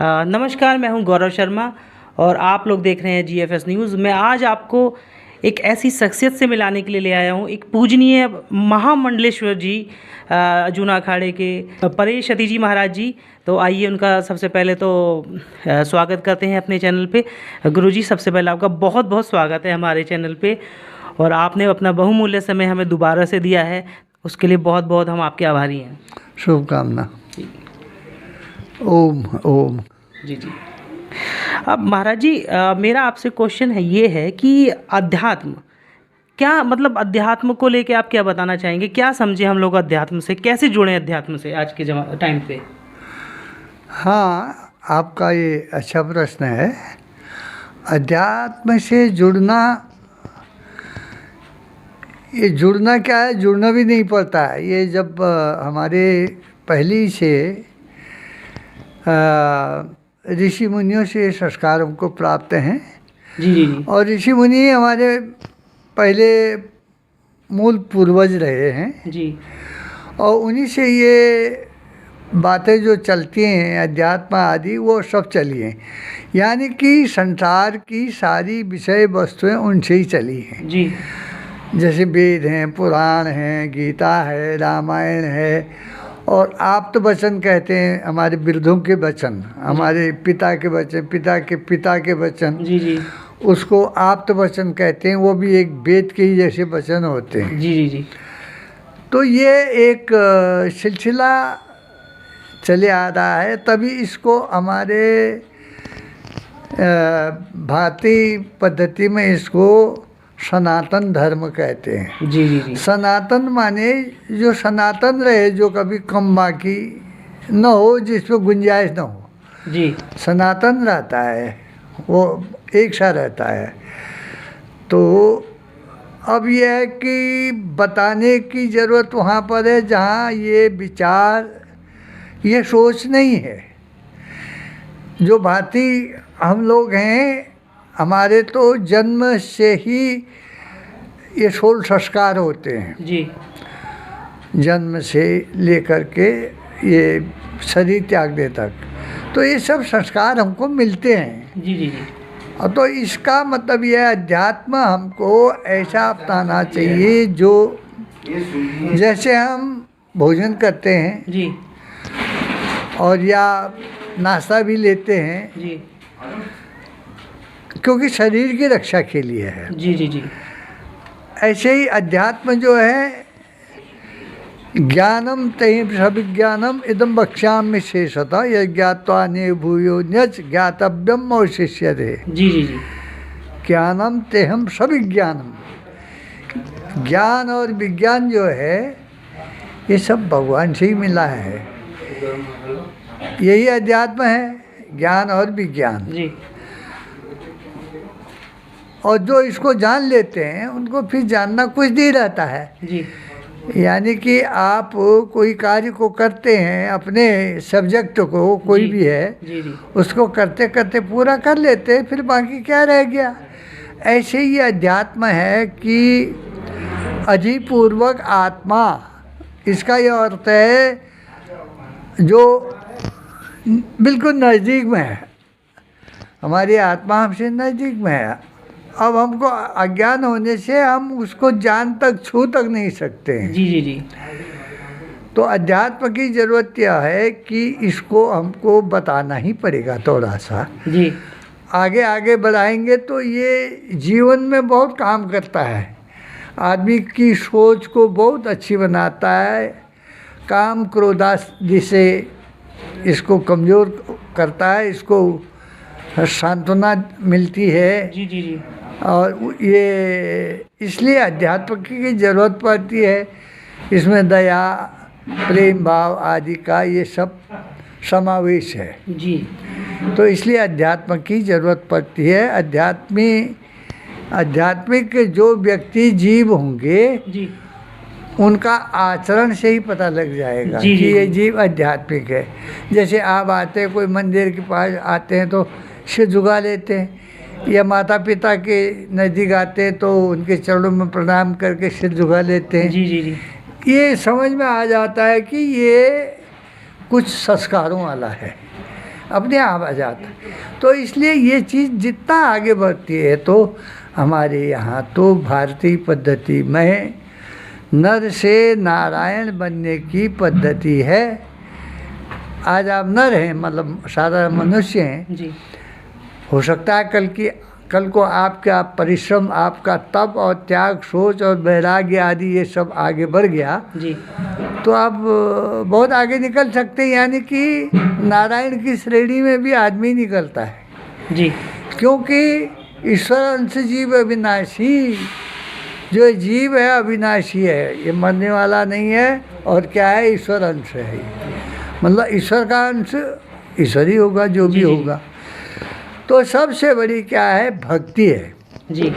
नमस्कार, मैं हूं गौरव शर्मा और आप लोग देख रहे हैं जीएफएस न्यूज़। मैं आज आपको एक ऐसी शख्सियत से मिलाने के लिए ले आया हूं, एक पूजनीय महामंडलेश्वर जी जूना अखाड़े के परेश सती जी महाराज जी। तो आइए उनका सबसे पहले तो स्वागत करते हैं अपने चैनल पे। गुरुजी, सबसे पहले आपका बहुत बहुत स्वागत है हमारे चैनल पे, और आपने अपना बहुमूल्य समय हमें दोबारा से दिया है, उसके लिए बहुत बहुत हम आपके आभारी हैं। शुभकामना। ओम ओम। जी जी। अब महाराज जी, मेरा आपसे क्वेश्चन है, ये है कि अध्यात्म क्या, मतलब अध्यात्म को लेके आप क्या बताना चाहेंगे? क्या समझे हम लोग अध्यात्म से, कैसे जुड़े अध्यात्म से आज के टाइम पे? हाँ, आपका ये अच्छा प्रश्न है। अध्यात्म से जुड़ना, ये जुड़ना क्या है, जुड़ना भी नहीं पड़ता है। ये जब हमारे पहली से ऋषि मुनियों से संस्कार हमको प्राप्त हैं। जी जी जी। और ऋषि मुनि हमारे पहले मूल पूर्वज रहे हैं जी। और उन्हीं से ये बातें जो चलती हैं अध्यात्म आदि, वो सब चली हैं। यानी कि संसार की सारी विषय वस्तुएं उनसे ही चली हैं। जी। जैसे वेद हैं, पुराण हैं, गीता है, रामायण है, और आप्त वचन कहते हैं हमारे वृद्धों के वचन, हमारे पिता के वचन, पिता के पिता के वचन। जी जी। उसको आप्त वचन कहते हैं। वो भी एक वेद के ही जैसे वचन होते हैं। जी जी जी। तो ये एक सिलसिला चले आ रहा है, तभी इसको हमारे भारतीय पद्धति में इसको सनातन धर्म कहते हैं। जी जी जी। सनातन माने जो सनातन रहे, जो कभी कम बाकी न हो, जिसमें गुंजाइश न हो। जी। सनातन रहता है, वो एक सा रहता है। तो अब यह है कि बताने की ज़रूरत वहाँ पर है जहाँ ये विचार, ये सोच नहीं है। जो भारतीय हम लोग हैं, हमारे तो जन्म से ही ये 16 संस्कार होते हैं। जी। जन्म से लेकर के ये शरीर त्यागने तक, तो ये सब संस्कार हमको मिलते हैं। जी जी जी। और तो इसका मतलब यह अध्यात्म हमको ऐसा अपनाना चाहिए जो, जैसे हम भोजन करते हैं जी। और या नाश्ता भी लेते हैं, जी। क्योंकि शरीर की रक्षा के लिए है। जी जी जी। ऐसे ही अध्यात्म जो है, ज्ञानम तहि सविज्ञानम इदम वक्ष्यामि शेषतः यज्ञात्वा ज्ञात्वा ने भूयो न्यच ज्ञातव्यम अवशिष्यते। जी जी जी। ज्ञानम तेहम सविज्ञानम, ज्ञान और विज्ञान जो है ये सब भगवान से ही मिला है। यही अध्यात्म है, ज्ञान और विज्ञान। जी। और जो इसको जान लेते हैं उनको फिर जानना कुछ नहीं रहता है। जी। यानी कि आप कोई कार्य को करते हैं, अपने सब्जेक्ट को कोई भी है, जी जी। उसको करते करते पूरा कर लेते हैं, फिर बाकी क्या रह गया। ऐसे ही अध्यात्म है कि अधिपूर्वक आत्मा, इसका यह अर्थ है जो बिल्कुल नज़दीक में है। हमारी आत्मा हमसे नज़दीक में है। अब हमको अज्ञान होने से हम उसको जान तक, छू तक नहीं सकते हैं। जी जी जी। तो अध्यात्म की ज़रूरत यह है कि इसको हमको बताना ही पड़ेगा थोड़ा सा। जी। आगे आगे बढ़ाएंगे तो ये जीवन में बहुत काम करता है, आदमी की सोच को बहुत अच्छी बनाता है। काम क्रोधादि से इसको कमज़ोर करता है, इसको सांत्वना मिलती है। जी जी जी। और ये इसलिए अध्यात्म की ज़रूरत पड़ती है। इसमें दया, प्रेम भाव आदि का ये सब समावेश है। जी। तो इसलिए अध्यात्म की ज़रूरत पड़ती है। आध्यात्मिक जो व्यक्ति जीव होंगे, जी। उनका आचरण से ही पता लग जाएगा जी, कि जी, ये जी। जीव आध्यात्मिक है। जैसे आप आते हैं, कोई मंदिर के पास आते हैं तो सिर झुका लेते हैं, या माता पिता के नज़दीक आते हैं तो उनके चरणों में प्रणाम करके सिर झुका लेते हैं। जी जी जी। ये समझ में आ जाता है कि ये कुछ संस्कारों वाला है। अपने आप आ जाता है। तो इसलिए ये चीज़ जितना आगे बढ़ती है, तो हमारे यहाँ तो भारतीय पद्धति में नर से नारायण बनने की पद्धति है। आज आप नर हैं, मतलब साधारण मनुष्य हैं जी हो सकता है कल को आपका परिश्रम, आपका तप और त्याग, सोच और वैराग्य आदि ये सब आगे बढ़ गया जी तो आप बहुत आगे निकल सकते हैं। यानी कि नारायण की श्रेणी में भी आदमी निकलता है जी क्योंकि ईश्वर अंश जीव अविनाशी, जो जीव है अविनाशी है, ये मरने वाला नहीं है। और क्या है, ईश्वर अंश है ये। मतलब ईश्वर का अंश ईश्वर ही होगा, जो भी होगा। तो सबसे बड़ी क्या है, भक्ति है जी।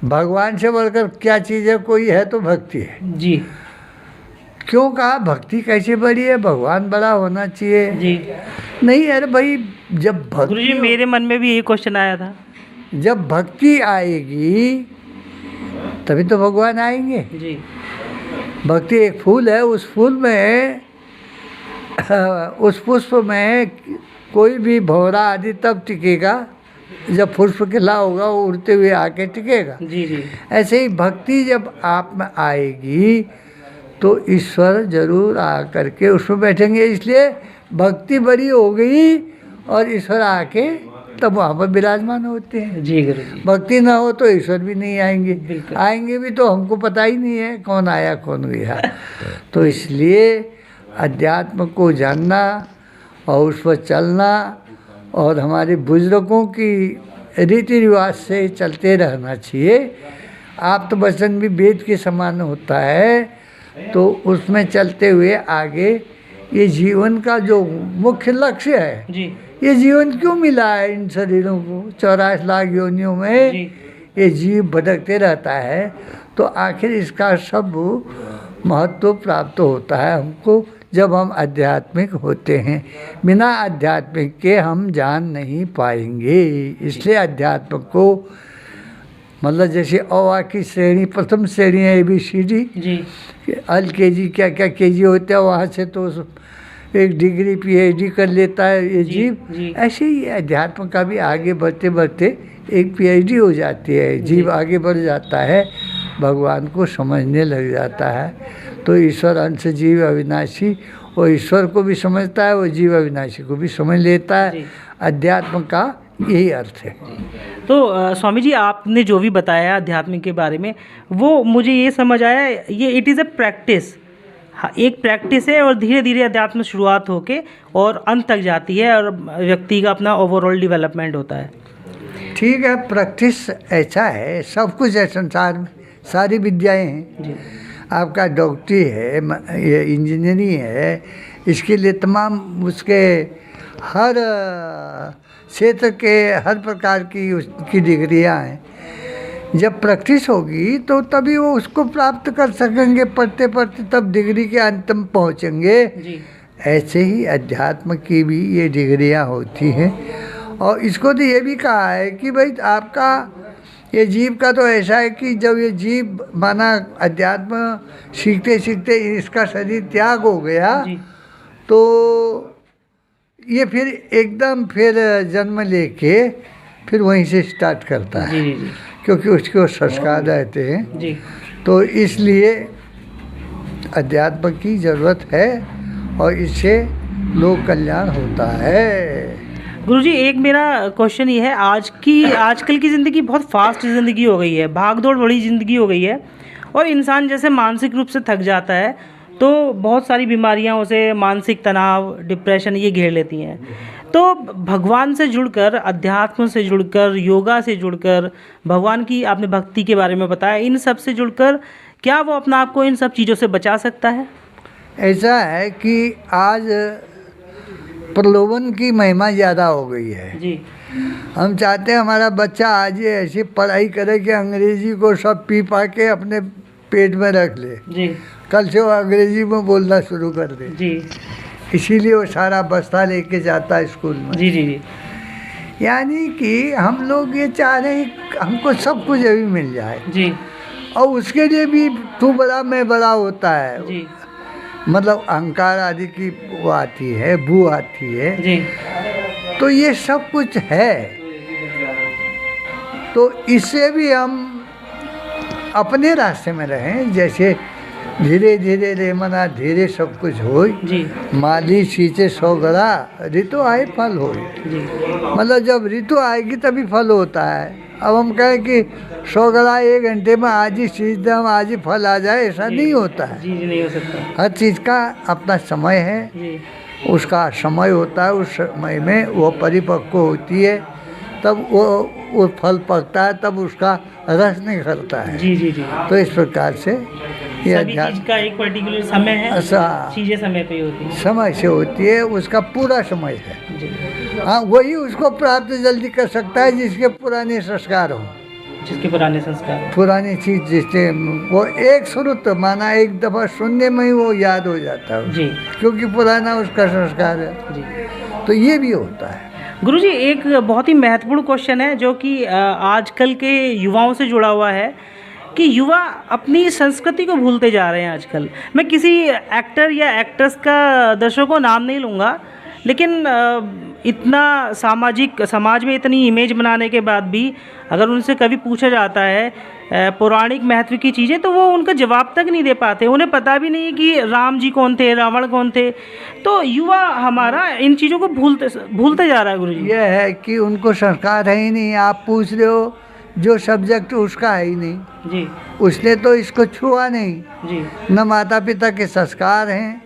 भगवान से बढ़कर क्या चीज़ है, कोई है तो भक्ति है जी। क्यों कहा भक्ति कैसे बड़ी है, भगवान बड़ा होना चाहिए जी। नहीं। अरे भाई, जब भक्ति, गुरुजी मेरे मन में भी यही क्वेश्चन आया था। जब भक्ति आएगी तभी तो भगवान आएंगे। जी। भक्ति एक फूल है, उस फूल में उस पुष्प में कोई भी भौरा आदि तब टिकेगा जब पुष्प खिला होगा, वो उड़ते हुए आके टिकेगा। जी जी। ऐसे ही भक्ति जब आप में आएगी तो ईश्वर जरूर आ करके उसमें बैठेंगे। इसलिए भक्ति बड़ी हो गई और ईश्वर आके तब वहाँ पर विराजमान होते हैं। जी गुरुजी। भक्ति ना हो तो ईश्वर भी नहीं आएंगे। बिल्कुल। आएंगे भी तो हमको पता ही नहीं है कौन आया कौन गया। तो इसलिए अध्यात्म को जानना और उस पर चलना और हमारे बुजुर्गों की रीति रिवाज से चलते रहना चाहिए। आप तो वचन भी वेद के समान होता है, तो उसमें चलते हुए आगे ये जीवन का जो मुख्य लक्ष्य है जी। ये जीवन क्यों मिला है इन शरीरों को, 84 लाख योनियों में जी। ये जीव भटकते रहता है, तो आखिर इसका सब महत्व प्राप्त होता है हमको जब हम आध्यात्मिक होते हैं। बिना आध्यात्मिक के हम जान नहीं पाएंगे। इसलिए अध्यात्म को मतलब जैसे अ की श्रेणी, प्रथम श्रेणी है ABCD जी। LKG क्या क्या KG होता है, वहाँ से तो एक डिग्री PhD कर लेता है ये जीव। जी। ऐसे ही अध्यात्म का भी आगे बढ़ते बढ़ते एक PhD हो जाती है, जीव आगे बढ़ जाता है, भगवान को समझने लग जाता है। तो ईश्वर अंश जीव अविनाशी, वो ईश्वर को भी समझता है, वो जीव अविनाशी को भी समझ लेता है। अध्यात्म का यही अर्थ है। तो स्वामी जी आपने जो भी बताया अध्यात्म के बारे में, वो मुझे ये समझ आया, ये इट इज़ अ प्रैक्टिस। हाँ, एक प्रैक्टिस है और धीरे धीरे अध्यात्म शुरुआत होके और अंत तक जाती है और व्यक्ति का अपना ओवरऑल डेवलपमेंट होता है। ठीक है, प्रैक्टिस ऐसा है, सब कुछ है संसार में, सारी विद्याएं हैं जी। आपका डॉक्टरी है, ये इंजीनियरिंग है, इसके लिए तमाम उसके हर क्षेत्र के हर प्रकार की उसकी डिग्रियां हैं। जब प्रैक्टिस होगी तो तभी वो उसको प्राप्त कर सकेंगे, पढ़ते पढ़ते तब डिग्री के अंत में पहुँचेंगे। जी। ऐसे ही अध्यात्म की भी ये डिग्रियां होती हैं। और इसको तो ये भी कहा है कि भाई आपका ये जीव का तो ऐसा है कि जब ये जीव माना अध्यात्म सीखते सीखते इसका शरीर त्याग हो गया जी। तो ये फिर एकदम फिर जन्म लेके फिर वहीं से स्टार्ट करता है। जी जी। क्योंकि उसके वो संस्कार रहते हैं। जी। तो इसलिए अध्यात्म की ज़रूरत है और इससे लोक कल्याण होता है। गुरुजी एक मेरा क्वेश्चन ये है, आजकल की ज़िंदगी बहुत फास्ट ज़िंदगी हो गई है, भाग दौड़ बड़ी ज़िंदगी हो गई है और इंसान जैसे मानसिक रूप से थक जाता है तो बहुत सारी बीमारियां उसे, मानसिक तनाव, डिप्रेशन ये घेर लेती हैं। तो भगवान से जुड़कर, अध्यात्म से जुड़कर, योगा से जुड़कर, भगवान की आपने भक्ति के बारे में बताया, इन सब से जुड़कर क्या वो अपना आप को इन सब चीज़ों से बचा सकता है? ऐसा है कि आज प्रलोभन की महिमा ज़्यादा हो गई है जी। हम चाहते हैं हमारा बच्चा आज ये ऐसी पढ़ाई करे कि अंग्रेजी को सब पी पा के अपने पेट में रख ले, जी। कल से वो अंग्रेजी में बोलना शुरू कर दे। जी। इसीलिए वो सारा बस्ता लेके जाता है स्कूल में। जी जी जी। यानी कि हम लोग ये चाह रहे हैं हमको सब कुछ अभी मिल जाए जी। और उसके लिए भी तू बड़ा मैं बड़ा होता है। जी। मतलब अहंकार आदि की वो आती है, भू आती है। जी। तो ये सब कुछ है। तो इससे भी हम अपने रास्ते में रहें, जैसे धीरे धीरे रे मना धीरे सब कुछ हो। जी माली सींचे सौ गड़ा ऋतु आए फल हो। जी मतलब जब ऋतु आएगी तभी फल होता है। अब हम कहें कि 100 गड़ा 1 घंटे में आज ही सींच दें, हम आज ही फल आ जाए, ऐसा नहीं होता है। जी नहीं हो सकता। हर चीज़ का अपना समय है, जी उसका समय होता है, उस समय में वो परिपक्व होती है, तब वो फल पकता है, तब उसका रस निकलता है। जी जी जी तो इस प्रकार से ये सभी चीज का एक पर्टिकुलर समय है, ऐसा चीजें समय पे ही होती हैं। समय से होती है, उसका पूरा समय है। जी हाँ, वही उसको प्राप्त जल्दी कर सकता है जिसके पुराने संस्कार हो, जिसके पुराने संस्कार हैं। पुरानी चीज़ जिससे वो एक श्रुत माना एक दफ़ा सुनने में ही वो याद हो जाता है, जी क्योंकि पुराना उसका संस्कार है। जी तो ये भी होता है। गुरुजी, एक बहुत ही महत्वपूर्ण क्वेश्चन है जो कि आजकल के युवाओं से जुड़ा हुआ है कि युवा अपनी संस्कृति को भूलते जा रहे हैं आजकल। मैं किसी एक्टर या एक्ट्रेस का दर्शकों को नाम नहीं लूँगा, लेकिन इतना समाज में इतनी इमेज बनाने के बाद भी अगर उनसे कभी पूछा जाता है पौराणिक महत्व की चीज़ें, तो वो उनका जवाब तक नहीं दे पाते। उन्हें पता भी नहीं कि राम जी कौन थे, रावण कौन थे। तो युवा हमारा इन चीज़ों को भूलते जा रहा है गुरुजी। यह है कि उनको संस्कार है ही नहीं। आप पूछ रहे हो जो सब्जेक्ट उसका है ही नहीं, जी उसने तो इसको छुआ नहीं। जी न माता पिता के संस्कार हैं,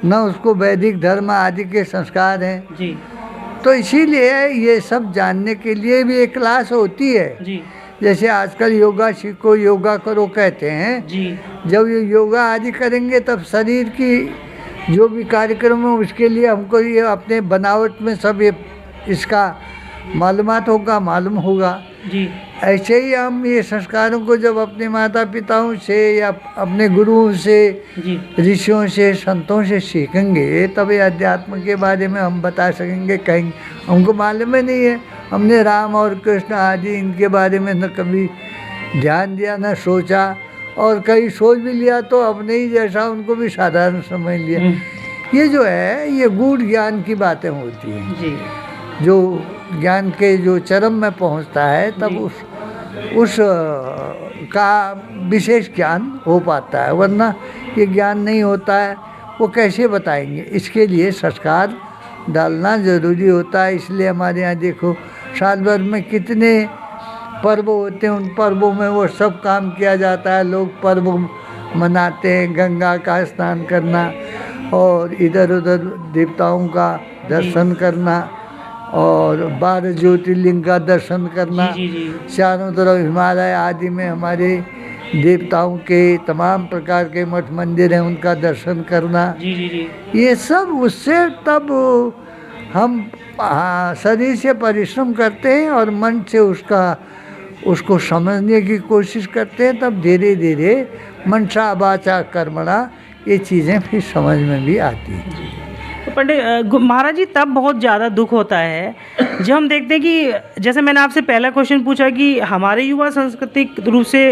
न उसको वैदिक धर्म आदि के संस्कार हैं। जी तो इसीलिए ये सब जानने के लिए भी एक क्लास होती है। जी जैसे आजकल योगा सीखो, योगा करो कहते हैं। जी जब ये योगा आदि करेंगे तब शरीर की जो भी कार्यक्रम है उसके लिए हमको ये अपने बनावट में सब ये इसका मालूम होगा। जी ऐसे ही हम ये संस्कारों को जब अपने माता पिताओं से या अपने गुरुओं से, जी ऋषियों से, संतों से सीखेंगे, तब ये अध्यात्म के बारे में हम बता सकेंगे। कहीं हमको मालूम ही नहीं है, हमने राम और कृष्ण आदि इनके बारे में न कभी ध्यान दिया न सोचा, और कहीं सोच भी लिया तो अपने ही जैसा उनको भी साधारण समझ लिया। ये जो है ये गूढ़ ज्ञान की बातें होती हैं। जी जो ज्ञान के जो चरम में पहुंचता है तब उस का विशेष ज्ञान हो पाता है, वरना ये ज्ञान नहीं होता है। वो कैसे बताएंगे? इसके लिए संस्कार डालना ज़रूरी होता है। इसलिए हमारे यहाँ देखो साल भर में कितने पर्व होते हैं, उन पर्वों में वो सब काम किया जाता है। लोग पर्व मनाते हैं, गंगा का स्नान करना और इधर उधर देवताओं का दर्शन करना और 12 ज्योतिर्लिंग का दर्शन करना। जी जी जी चारों तरफ हिमालय आदि में हमारे देवताओं के तमाम प्रकार के मठ मंदिर हैं, उनका दर्शन करना। जी जी जी ये सब उससे तब हम शरीर से परिश्रम करते हैं और मन से उसको समझने की कोशिश करते हैं, तब धीरे धीरे मनसा वाचा कर्मणा ये चीज़ें फिर समझ में भी आती हैं। तो पंडित महाराज जी, तब बहुत ज़्यादा दुख होता है जब हम देखते हैं कि जैसे मैंने आपसे पहला क्वेश्चन पूछा कि हमारे युवा सांस्कृतिक रूप से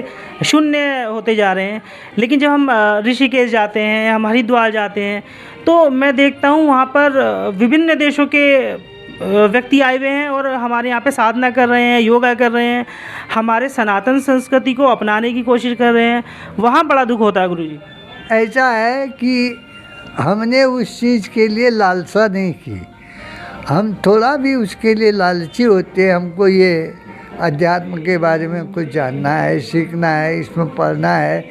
शून्य होते जा रहे हैं, लेकिन जब हम ऋषिकेश जाते हैं, हम हरिद्वार जाते हैं, तो मैं देखता हूँ वहाँ पर विभिन्न देशों के व्यक्ति आए हुए हैं और हमारे यहाँ पे साधना कर रहे हैं, योगा कर रहे हैं, हमारे सनातन संस्कृति को अपनाने की कोशिश कर रहे हैं। वहाँ बड़ा दुख होता है गुरुजी। ऐसा है कि हमने उस चीज़ के लिए लालसा नहीं की। हम थोड़ा भी उसके लिए लालची होते हैं। हमको ये अध्यात्म के बारे में कुछ जानना है, सीखना है, इसमें पढ़ना है,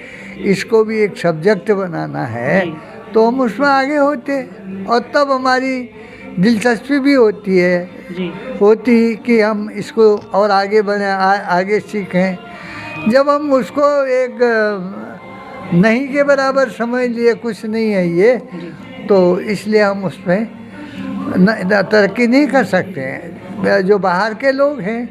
इसको भी एक सब्जेक्ट बनाना है, तो हम उसमें आगे होते और तब हमारी दिलचस्पी भी होती है होती कि हम इसको और आगे बढ़ें, आगे सीखें। जब हम उसको एक नहीं के बराबर समझ लिए कुछ नहीं है ये, तो इसलिए हम उसमें तरक्की नहीं कर सकते हैं। जो बाहर के लोग हैं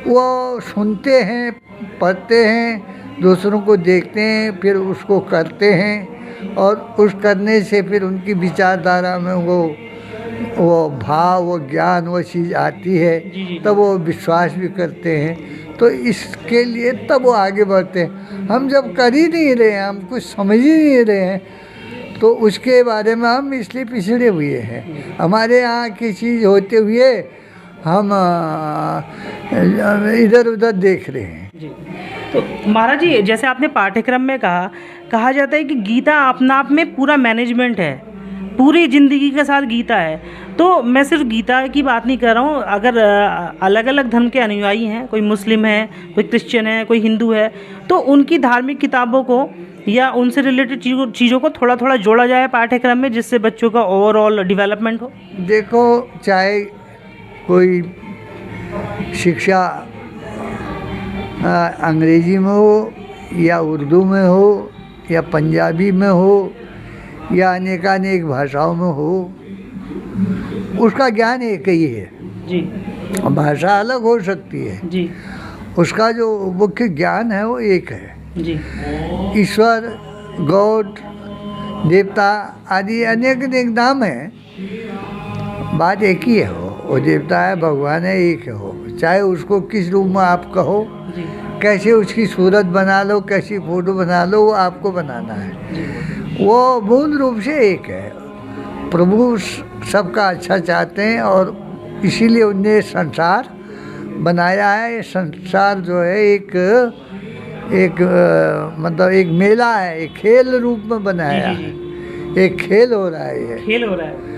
वो सुनते हैं, पढ़ते हैं, दूसरों को देखते हैं, फिर उसको करते हैं और उस करने से फिर उनकी विचारधारा में वो भाव, वो ज्ञान, वो चीज़ आती है, तब वो विश्वास भी करते हैं। तो इसके लिए तब वो आगे बढ़ते हैं। हम जब कर ही नहीं रहे हैं, हम कुछ समझ ही नहीं रहे हैं, तो उसके बारे में हम इसलिए पिछड़े हुए हैं। हमारे यहाँ की चीज़ होते हुए हम इधर उधर देख रहे हैं। जी। तो महाराज जी, जैसे आपने पाठ्यक्रम में कहा जाता है कि गीता अपना आप में पूरा मैनेजमेंट है, पूरी ज़िंदगी के साथ गीता है। तो मैं सिर्फ गीता की बात नहीं कर रहा हूँ, अगर अलग अलग धर्म के अनुयायी हैं, कोई मुस्लिम है, कोई क्रिश्चियन है, कोई हिंदू है, तो उनकी धार्मिक किताबों को या उनसे रिलेटेड चीज़ों को थोड़ा थोड़ा जोड़ा जाए पाठ्यक्रम में, जिससे बच्चों का ओवरऑल डेवलपमेंट हो। देखो, चाहे कोई शिक्षा अंग्रेजी में हो या उर्दू में हो या पंजाबी में हो या अनेकानेक भाषाओं में हो, उसका ज्ञान एक ही है जी। भाषा अलग हो सकती है जी। उसका जो मुख्य ज्ञान है वो एक है जी। ईश्वर, गॉड, देवता आदि अनेक अनेक नाम हैं, बात एक ही है। वो देवता है, भगवान है, एक है वो। चाहे उसको किस रूप में आप कहो, जी। कैसे उसकी सूरत बना लो, कैसी फ़ोटो बना लो, वो आपको बनाना है। वो मूल रूप से एक है। प्रभु सबका अच्छा चाहते हैं और इसीलिए उनने संसार बनाया है। ये संसार जो है एक मतलब एक मेला है, एक खेल रूप में बनाया है। एक खेल हो रहा है, ये खेल हो रहा है,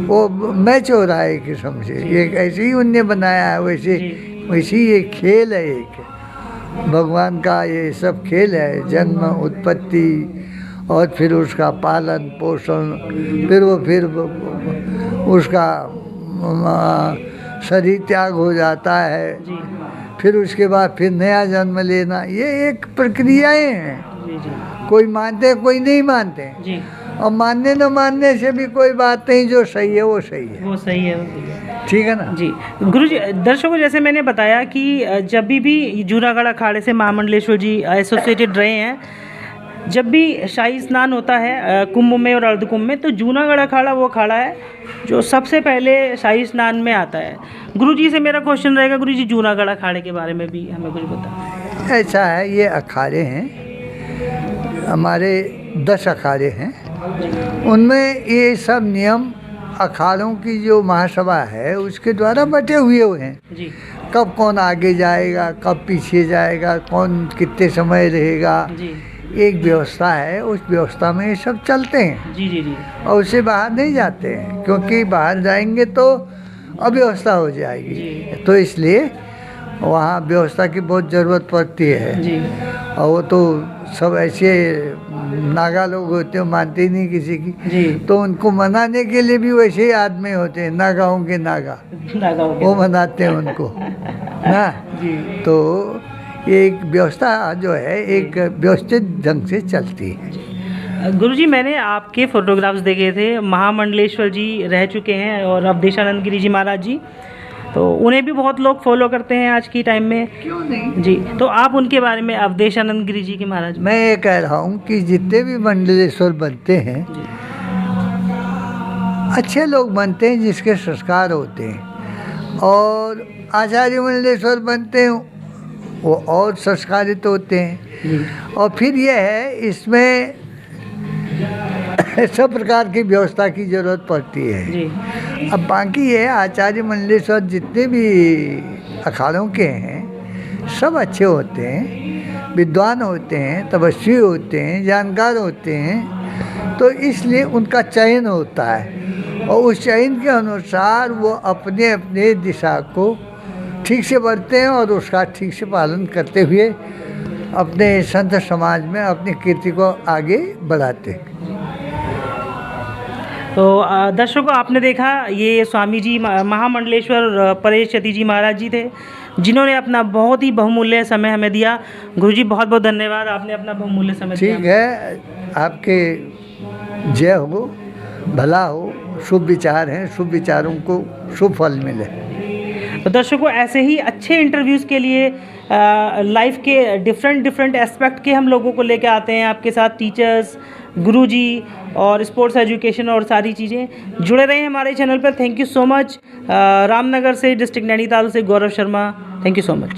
वो मैच हो रहा है एक किस्म से। एक ऐसे ही उनने बनाया है, वैसे ही ये खेल है। एक भगवान का ये सब खेल है, जन्म, उत्पत्ति और फिर उसका पालन पोषण, फिर उसका शरीर त्याग हो जाता है, फिर उसके बाद फिर नया जन्म लेना। ये एक प्रक्रियाएं हैं। कोई मानते कोई नहीं मानते जी। और मानने न मानने से भी कोई बात नहीं। जो सही है वो सही है, वो सही है। ठीक है ना जी। गुरुजी, दर्शकों जैसे मैंने बताया कि जब भी जूनागढ़ अखाड़े से महामंडलेश्वर जी एसोसिएटेड रहे हैं, जब भी शाही स्नान होता है कुंभ में और अर्धकुंभ में, तो जूनागढ़ अखाड़ा वो अखाड़ा है जो सबसे पहले शाही स्नान में आता है। गुरुजी से मेरा क्वेश्चन रहेगा, गुरुजी जूनागढ़ अखाड़े के बारे में भी हमें कुछ बताएं। ऐसा है, ये अखाड़े हैं हमारे 10 अखाड़े हैं। उनमें ये सब नियम अखाड़ों की जो महासभा है उसके द्वारा बटे हुए हैं जी। कब कौन आगे जाएगा, कब पीछे जाएगा, कौन कितने समय रहेगा, जी। एक व्यवस्था है। उस व्यवस्था में ये सब चलते हैं। जी। जी। जी। और उससे बाहर नहीं जाते हैं, क्योंकि बाहर जाएंगे तो अव्यवस्था हो जाएगी। तो इसलिए वहाँ व्यवस्था की बहुत ज़रूरत पड़ती है जी। और वो तो सब ऐसे नागा लोग होते हैं, मानते ही नहीं किसी की जी। तो उनको मनाने के लिए भी वैसे ही आदमी होते हैं, नागाओं के नागा, वो मनाते हैं उनको ना जी। तो एक व्यवस्था जो है एक व्यवस्थित ढंग से चलती है। गुरुजी, मैंने आपके फोटोग्राफ्स देखे थे, महामंडलेश्वर जी रह चुके हैं और अवधेशानंद गिरी जी महाराज जी, तो उन्हें भी बहुत लोग फॉलो करते हैं आज की टाइम में। क्यों नहीं जी। तो आप उनके बारे में, अवधेशानंद गिरी जी के महाराज। मैं ये कह रहा हूँ कि जितने भी मंडलेश्वर बनते हैं अच्छे लोग बनते हैं जिसके संस्कार होते हैं, और आचार्य मंडलेश्वर बनते हैं वो और संस्कारित होते हैं। और फिर यह है, इसमें सब प्रकार की व्यवस्था की जरूरत पड़ती है जी। अब बाकी ये आचार्य मंडलेश्वर जितने भी अखाड़ों के हैं सब अच्छे होते हैं, विद्वान होते हैं, तपस्वी होते हैं, जानकार होते हैं। तो इसलिए उनका चयन होता है और उस चयन के अनुसार वो अपने अपने दिशा को ठीक से बढ़ते हैं और उसका ठीक से पालन करते हुए अपने संत समाज में अपनी कीर्ति को आगे बढ़ाते हैं। तो दर्शकों, आपने देखा ये स्वामी जी महामंडलेश्वर परेश चती जी महाराज जी थे, जिन्होंने अपना बहुत ही बहुमूल्य समय हमें दिया। गुरुजी बहुत बहुत धन्यवाद, आपने अपना बहुमूल्य समय दिया। ठीक है, आपके जय हो, भला हो, शुभ विचार हैं, शुभ विचारों को शुभ फल मिले। तो दर्शकों, ऐसे ही अच्छे इंटरव्यूज़ के लिए लाइफ के डिफरेंट एस्पेक्ट के हम लोगों को लेके आते हैं आपके साथ, टीचर्स, गुरुजी और स्पोर्ट्स एजुकेशन और सारी चीज़ें। जुड़े रहे हमारे चैनल पर। Thank you so much. Ramnagar से, डिस्ट्रिक्ट नैनीताल से Gaurav Sharma, thank you so much.